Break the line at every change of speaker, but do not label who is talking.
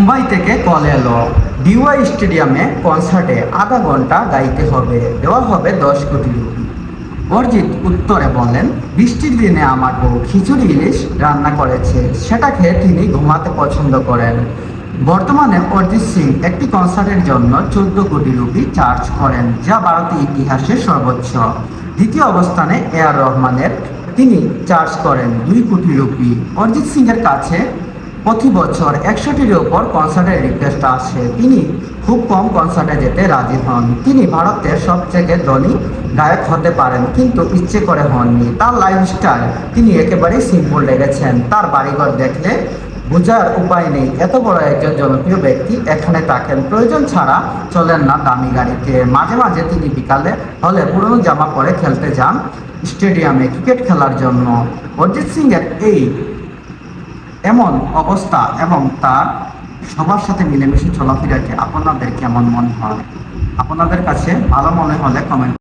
মুম্বাই থেকে কল এলো, ডিওয়াই স্টেডিয়ামে কনসার্টে আধা ঘন্টা গাইতে হবে, দেওয়া হবে 10 কোটি রুপি। অরিজিৎ উত্তরে বলেন, বৃষ্টির দিনে আমার বউ খিচুড়ি ইলিশ রান্না করেছে, সেটা খেয়ে তিনি ঘুমাতে পছন্দ করেন। বর্তমানে অরিজিৎ সিং একটি কনসার্টের জন্য 14 কোটি রুপি চার্জ করেন, যা ভারতীয় ইতিহাসের সর্বোচ্চ। দ্বিতীয় অবস্থানে এআর রহমানের, তিনি চার্জ করেন 2 কোটি রুপি। অরিজিৎ সিং এর কাছে প্রতি বছর 100টির ওপর কনসার্টের রিকোয়েস্ট আসে, তিনি খুব কম কনসার্টে যেতে রাজি হন। তিনি ভারতের সবচেয়ে ধনী গায়ক হতে পারেন, কিন্তু ইচ্ছে করে হননি। তার লাইফস্টাইল তিনি একেবারেই সিম্পল রেখেছেন। তার বাড়িঘর দেখলে বোঝার উপায় নেই এত বড় একজন জনপ্রিয় ব্যক্তি এখানে থাকেন। প্রয়োজন ছাড়া চলেন না দামি গাড়িতে। মাঝে মাঝে তিনি বিকালে হলে পুরনো জামা পরে খেলতে যান স্টেডিয়ামে ক্রিকেট খেলার জন্য। অরিজিৎ সিং এর এই এমন অবস্থা এবং তার সবার সাথে মিলেমিশে চলাফেরাকে আপনাদের কেমন মনে হয়? আপনাদের কাছে ভালো মনে হলে কমেন্ট